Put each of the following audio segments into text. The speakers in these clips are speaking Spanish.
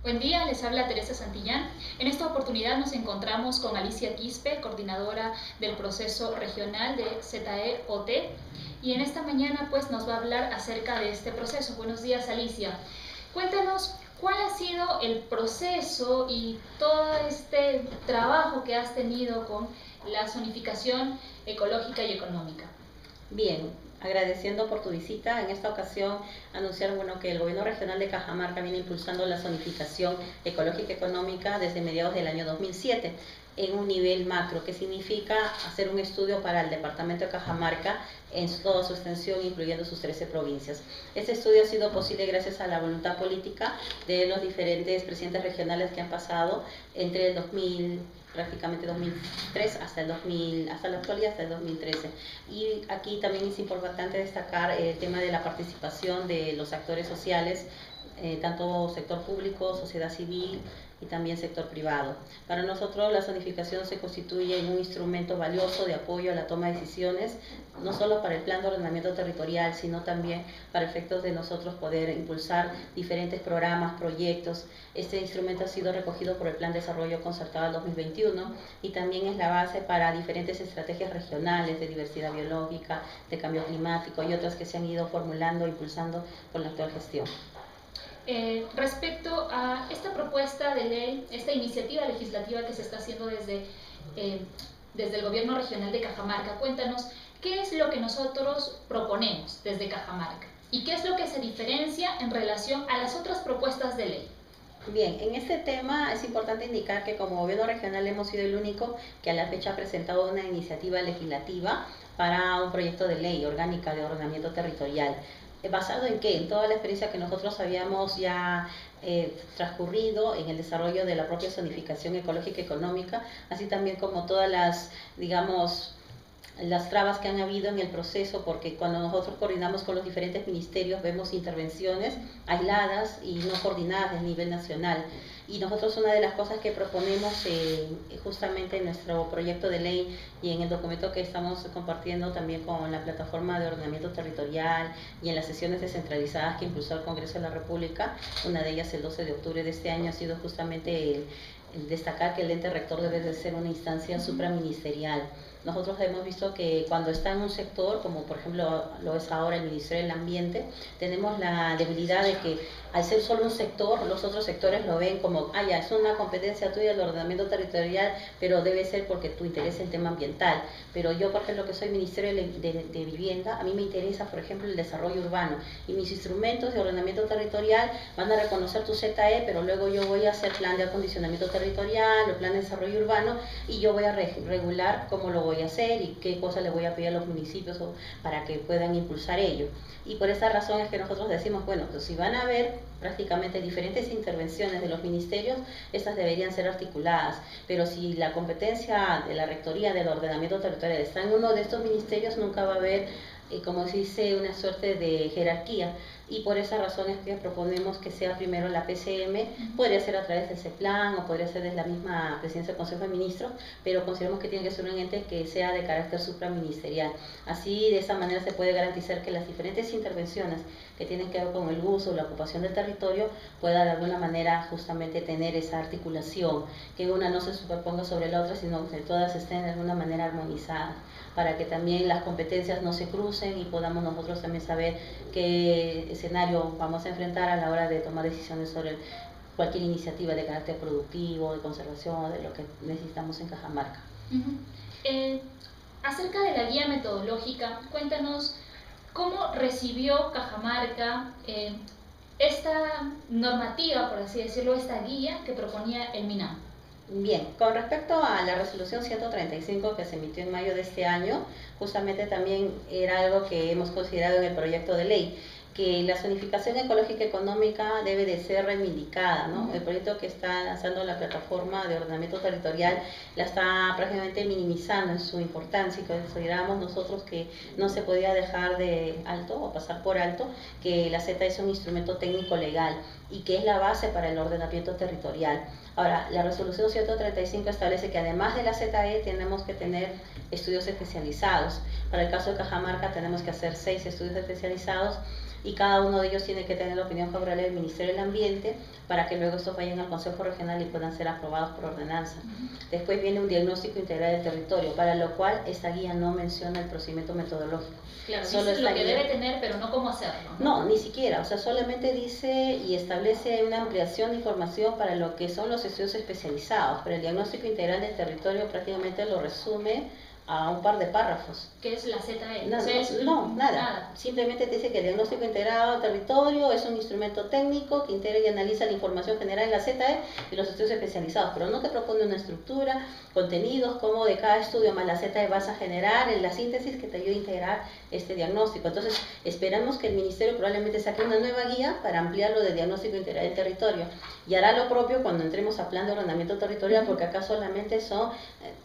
Buen día, les habla Teresa Santillán. En esta oportunidad nos encontramos con Alicia Quispe, coordinadora del proceso regional de ZEOT, y en esta mañana pues nos va a hablar acerca de este proceso. Buenos días, Alicia. Cuéntanos cuál ha sido el proceso y todo este trabajo que has tenido con la zonificación ecológica y económica. Bien, agradeciendo por tu visita. En esta ocasión anunciar que el gobierno regional de Cajamarca viene impulsando la zonificación ecológica y económica desde mediados del año 2007 en un nivel macro, que significa hacer un estudio para el departamento de Cajamarca en toda su extensión, incluyendo sus 13 provincias. Este estudio ha sido posible gracias a la voluntad política de los diferentes presidentes regionales que han pasado entre el 2000, prácticamente 2003 hasta la actualidad, hasta el 2013. Y aquí también es importante destacar el tema de la participación de los actores sociales, tanto sector público, sociedad civil y también sector privado. Para nosotros la zonificación se constituye en un instrumento valioso de apoyo a la toma de decisiones, no solo para el plan de ordenamiento territorial, sino también para efectos de nosotros poder impulsar diferentes programas, proyectos. Este instrumento ha sido recogido por el Plan de Desarrollo Concertado del 2021 y también es la base para diferentes estrategias regionales de diversidad biológica, de cambio climático y otras que se han ido formulando e impulsando con la actual gestión. Respecto a esta propuesta de ley, esta iniciativa legislativa que se está haciendo desde el gobierno regional de Cajamarca, cuéntanos qué es lo que nosotros proponemos desde Cajamarca y qué es lo que se diferencia en relación a las otras propuestas de ley. Bien, en este tema es importante indicar que como gobierno regional hemos sido el único que a la fecha ha presentado una iniciativa legislativa para un proyecto de ley orgánica de ordenamiento territorial. ¿Basado en qué? En toda la experiencia que nosotros habíamos ya transcurrido en el desarrollo de la propia zonificación ecológica y económica, así también como todas las, digamos, las trabas que han habido en el proceso, porque cuando nosotros coordinamos con los diferentes ministerios vemos intervenciones aisladas y no coordinadas a nivel nacional. Y nosotros una de las cosas que proponemos justamente en nuestro proyecto de ley y en el documento que estamos compartiendo también con la plataforma de ordenamiento territorial y en las sesiones descentralizadas que impulsó el Congreso de la República, una de ellas el 12 de octubre de este año, ha sido justamente el destacar que el ente rector debe de ser una instancia supraministerial. Nosotros hemos visto que cuando está en un sector, como por ejemplo lo es ahora el Ministerio del Ambiente, tenemos la debilidad de que al ser solo un sector, los otros sectores lo ven como, ya, es una competencia tuya el ordenamiento territorial, pero debe ser porque tu interés es el tema ambiental. Pero yo, por ejemplo, que soy Ministerio de Vivienda, a mí me interesa, por ejemplo, el desarrollo urbano. Y mis instrumentos de ordenamiento territorial van a reconocer tu ZE, pero luego yo voy a hacer plan de acondicionamiento territorial o plan de desarrollo urbano y yo voy a regular cómo lo voy a hacer y qué cosas le voy a pedir a los municipios para que puedan impulsar ello. Y por esa razón es que nosotros decimos, bueno, pues si van a haber prácticamente diferentes intervenciones de los ministerios, estas deberían ser articuladas, pero si la competencia de la rectoría del ordenamiento territorial está en uno de estos ministerios, nunca va a haber, como se dice, una suerte de jerarquía. Y por esa razón es que proponemos que sea primero la PCM, podría ser a través del CEPLAN o podría ser desde la misma presidencia del Consejo de Ministros, pero consideramos que tiene que ser un ente que sea de carácter supraministerial. Así, de esa manera se puede garantizar que las diferentes intervenciones que tienen que ver con el uso o la ocupación del territorio pueda de alguna manera justamente tener esa articulación, que una no se superponga sobre la otra, sino que todas estén de alguna manera armonizadas, para que también las competencias no se crucen y podamos nosotros también saber qué escenario vamos a enfrentar a la hora de tomar decisiones sobre cualquier iniciativa de carácter productivo, de conservación, de lo que necesitamos en Cajamarca. Acerca de la guía metodológica, cuéntanos cómo recibió Cajamarca esta normativa, por así decirlo, esta guía que proponía el MINAM. Bien, con respecto a la resolución 135 que se emitió en mayo de este año, justamente también era algo que hemos considerado en el proyecto de ley, que la zonificación ecológica económica debe de ser reivindicada, ¿no? El proyecto que está lanzando la plataforma de ordenamiento territorial la está prácticamente minimizando en su importancia, y consideramos nosotros que no se podía dejar de alto o pasar por alto que la ZE es un instrumento técnico legal y que es la base para el ordenamiento territorial. Ahora, la resolución 135 establece que además de la ZE tenemos que tener estudios especializados. Para el caso de Cajamarca tenemos que hacer 6 estudios especializados y cada uno de ellos tiene que tener la opinión favorable del Ministerio del Ambiente para que luego estos vayan al Consejo Regional y puedan ser aprobados por ordenanza. Después viene un diagnóstico integral del territorio, para lo cual esta guía no menciona el procedimiento metodológico. Claro, dice lo que debe tener, pero no cómo hacerlo. No, ni siquiera, o sea, solamente dice y establece una ampliación de información para lo que son los estudios especializados, pero el diagnóstico integral del territorio prácticamente lo resume a un par de párrafos. ¿Qué es la ZE? Nada. Simplemente te dice que el diagnóstico integrado del territorio es un instrumento técnico que integra y analiza la información general en la ZE y los estudios especializados, pero no te propone una estructura, contenidos, cómo de cada estudio más la ZE vas a generar en la síntesis que te ayude a integrar este diagnóstico. Entonces, esperamos que el Ministerio probablemente saque una nueva guía para ampliar lo de diagnóstico integral del territorio y hará lo propio cuando entremos a plan de ordenamiento territorial, porque acá solamente son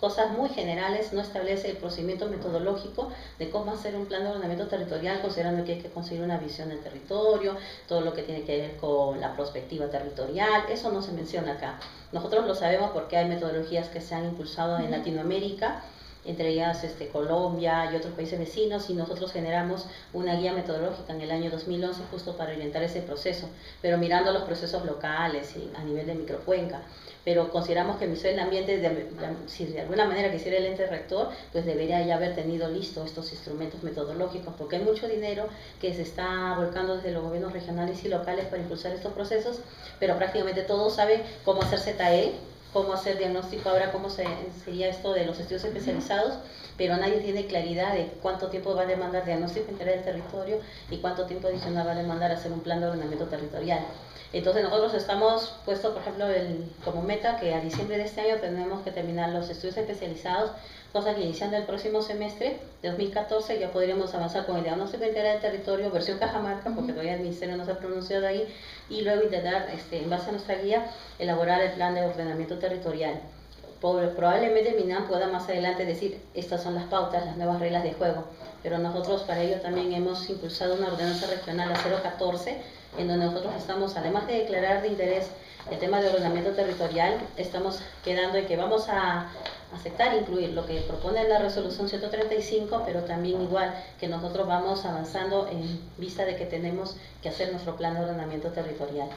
cosas muy generales, no establece el procedimiento metodológico de cómo hacer un plan de ordenamiento territorial, considerando que hay que conseguir una visión del territorio, todo lo que tiene que ver con la prospectiva territorial, eso no se menciona acá. Nosotros lo sabemos porque hay metodologías que se han impulsado en Latinoamérica, entre ellas Colombia y otros países vecinos, y nosotros generamos una guía metodológica en el año 2011 justo para orientar ese proceso, pero mirando los procesos locales y a nivel de microcuenca. Pero consideramos que el Ministerio del Ambiente, si de alguna manera quisiera el ente rector, pues debería ya haber tenido listo estos instrumentos metodológicos, porque hay mucho dinero que se está volcando desde los gobiernos regionales y locales para impulsar estos procesos, pero prácticamente todos saben cómo hacer ZE, cómo hacer diagnóstico, ahora cómo sería esto de los estudios especializados, pero nadie tiene claridad de cuánto tiempo va a demandar diagnóstico integral del territorio y cuánto tiempo adicional va a demandar hacer un plan de ordenamiento territorial. Entonces nosotros estamos puestos, por ejemplo, como meta que a diciembre de este año tenemos que terminar los estudios especializados, cosa que iniciando el próximo semestre de 2014 ya podríamos avanzar con el diagnóstico integral del territorio, versión Cajamarca, porque todavía el Ministerio no se ha pronunciado ahí, y luego intentar, en base a nuestra guía, elaborar el plan de ordenamiento territorial. Probablemente el MINAM pueda más adelante decir, estas son las pautas, las nuevas reglas de juego, pero nosotros para ello también hemos impulsado una ordenanza regional, la 014, en donde nosotros estamos, además de declarar de interés el tema de ordenamiento territorial, estamos quedando en que vamos a aceptar incluir lo que propone la resolución 135, pero también igual que nosotros vamos avanzando en vista de que tenemos que hacer nuestro plan de ordenamiento territorial.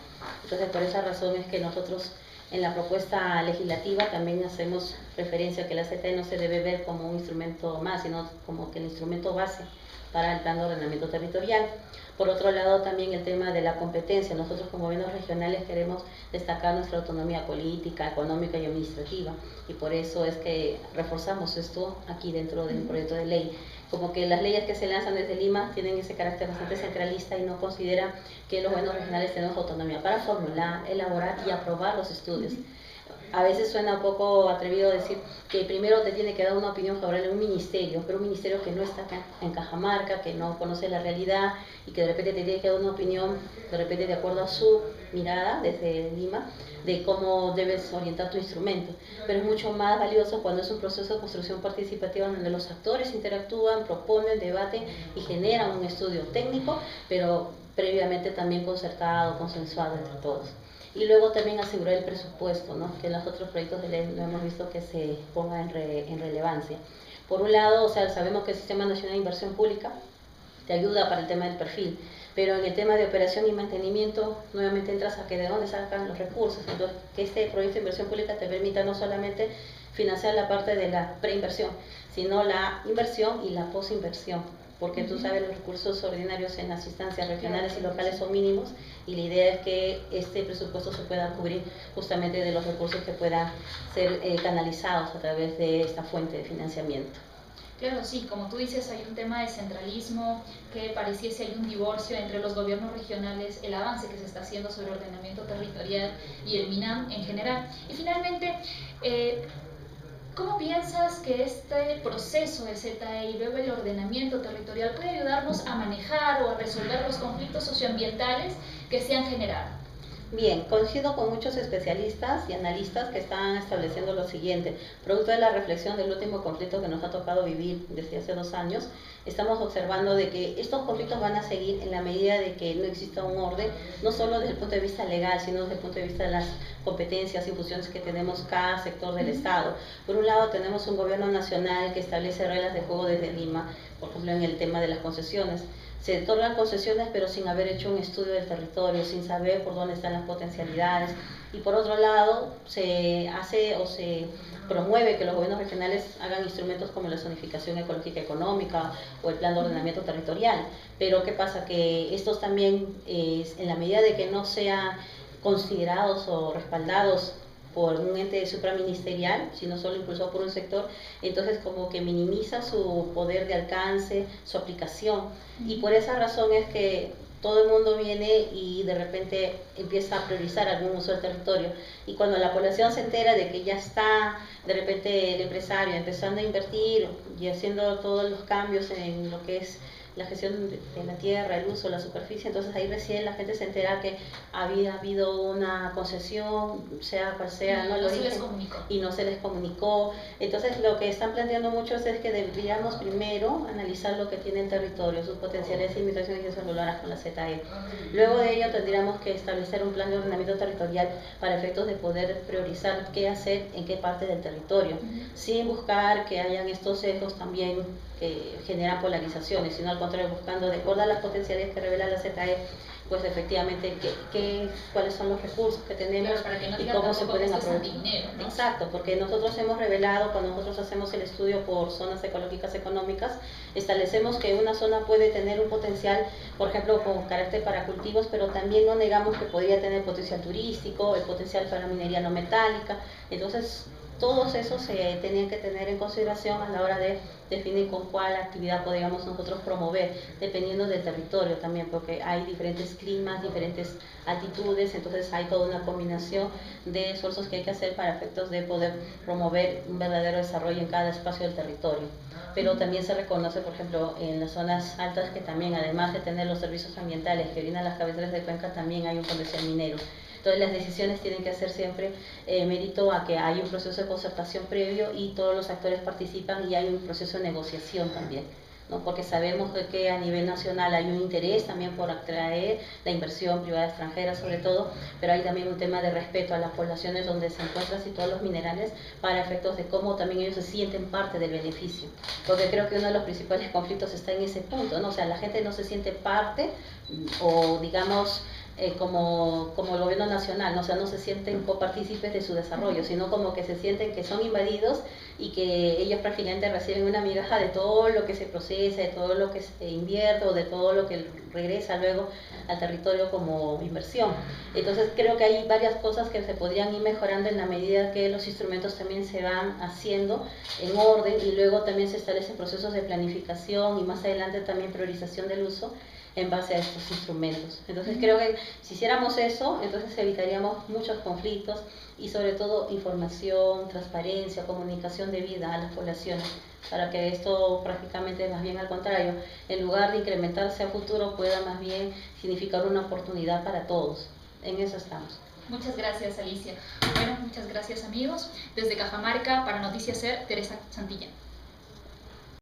Entonces, por esa razón es que nosotros en la propuesta legislativa también hacemos referencia a que la ZE no se debe ver como un instrumento más, sino como que el instrumento base para el plan de ordenamiento territorial. Por otro lado, también el tema de la competencia. Nosotros como gobiernos regionales queremos destacar nuestra autonomía política, económica y administrativa, y por eso es que reforzamos esto aquí dentro del proyecto de ley. Como que las leyes que se lanzan desde Lima tienen ese carácter bastante centralista y no consideran que los gobiernos regionales tenemos autonomía para formular, elaborar y aprobar los estudios. A veces suena un poco atrevido decir que primero te tiene que dar una opinión favorable un ministerio, pero un ministerio que no está acá en Cajamarca, que no conoce la realidad y que de repente te tiene que dar una opinión, de repente de acuerdo a su mirada desde Lima, de cómo debes orientar tu instrumento. Pero es mucho más valioso cuando es un proceso de construcción participativa donde los actores interactúan, proponen, debaten y generan un estudio técnico, pero previamente también concertado, consensuado entre todos. Y luego también asegurar el presupuesto, ¿no? Que en los otros proyectos de ley no hemos visto que se ponga en relevancia. Por un lado, o sea, sabemos que el Sistema Nacional de Inversión Pública te ayuda para el tema del perfil, pero en el tema de operación y mantenimiento, nuevamente entras a que de dónde sacan los recursos. Entonces, que este proyecto de inversión pública te permita no solamente financiar la parte de la preinversión, sino la inversión y la posinversión, porque tú sabes, los recursos ordinarios en las instancias regionales y locales son mínimos, y la idea es que este presupuesto se pueda cubrir justamente de los recursos que puedan ser canalizados a través de esta fuente de financiamiento. Claro, sí, como tú dices, hay un tema de centralismo, que pareciese hay un divorcio entre los gobiernos regionales, el avance que se está haciendo sobre ordenamiento territorial y el MINAM en general. Y finalmente, ¿cómo piensas que este proceso de ZE y luego el ordenamiento territorial puede ayudarnos a manejar o a resolver los conflictos socioambientales que se han generado? Bien, coincido con muchos especialistas y analistas que están estableciendo lo siguiente. Producto de la reflexión del último conflicto que nos ha tocado vivir desde hace 2 años, estamos observando de que estos conflictos van a seguir en la medida de que no exista un orden, no solo desde el punto de vista legal, sino desde el punto de vista de las competencias y funciones que tenemos cada sector del Estado. Por un lado, tenemos un gobierno nacional que establece reglas de juego desde Lima, por ejemplo, en el tema de las concesiones. se otorgan concesiones pero sin haber hecho un estudio del territorio, sin saber por dónde están las potencialidades. Y por otro lado, se hace o se promueve que los gobiernos regionales hagan instrumentos como la zonificación ecológica económica o el plan de ordenamiento territorial. Pero ¿qué pasa? Que estos también, en la medida de que no sean considerados o respaldados por un ente supraministerial, sino solo impulsado por un sector, entonces como que minimiza su poder de alcance, su aplicación. Y por esa razón es que todo el mundo viene y de repente empieza a priorizar algún uso del territorio. Y cuando la población se entera de que ya está de repente el empresario empezando a invertir y haciendo todos los cambios en lo que es la gestión de la tierra, el uso, la superficie, entonces ahí recién la gente se entera que había habido una concesión, sea cual sea, no se les comunicó. Y no se les comunicó. Entonces lo que están planteando muchos es que deberíamos primero analizar lo que tiene el territorio, sus potenciales de limitaciones y celulares con la ZE. Luego de ello tendríamos que establecer un plan de ordenamiento territorial para efectos de poder priorizar qué hacer en qué parte del territorio, sin buscar que hayan estos sesgos también que generan polarizaciones, sino al contrario, buscando de acuerdo a las potencialidades que revela la ZE, pues efectivamente cuáles son los recursos que tenemos, claro, para que no y cómo se pueden aprovechar. Dinero, ¿no? Exacto, porque nosotros hemos revelado, cuando nosotros hacemos el estudio por zonas ecológicas económicas, establecemos que una zona puede tener un potencial, por ejemplo, con carácter para cultivos, pero también no negamos que podría tener potencial turístico, el potencial para minería no metálica. Entonces todos esos se tenían que tener en consideración a la hora de definir con cuál actividad podríamos nosotros promover, dependiendo del territorio también, porque hay diferentes climas, diferentes altitudes, entonces hay toda una combinación de esfuerzos que hay que hacer para efectos de poder promover un verdadero desarrollo en cada espacio del territorio. Pero también se reconoce, por ejemplo, en las zonas altas que también, además de tener los servicios ambientales que brindan las cabeceras de cuenca, también hay un potencial minero. Entonces las decisiones tienen que hacer siempre mérito a que hay un proceso de concertación previo y todos los actores participan y hay un proceso de negociación también, ¿no? Porque sabemos que a nivel nacional hay un interés también por atraer la inversión privada extranjera sobre todo, pero hay también un tema de respeto a las poblaciones donde se encuentran situados los minerales para efectos de cómo también ellos se sienten parte del beneficio, porque creo que uno de los principales conflictos está en ese punto, ¿no? O sea, la gente no se siente parte o digamos como el gobierno nacional, ¿no? O sea, no se sienten copartícipes de su desarrollo, sino como que se sienten que son invadidos y que ellos prácticamente reciben una migaja de todo lo que se procesa, de todo lo que se invierte o de todo lo que regresa luego al territorio como inversión. Entonces creo que hay varias cosas que se podrían ir mejorando en la medida que los instrumentos también se van haciendo en orden y luego también se establecen procesos de planificación y más adelante también priorización del uso en base a estos instrumentos. Entonces creo que si hiciéramos eso, entonces evitaríamos muchos conflictos y sobre todo información, transparencia, comunicación debida a las poblaciones, para que esto prácticamente más bien al contrario, en lugar de incrementarse a futuro, pueda más bien significar una oportunidad para todos. En eso estamos. Muchas gracias, Alicia. Bueno, muchas gracias, amigos. Desde Cajamarca, para Noticias Ser, Teresa Santillán.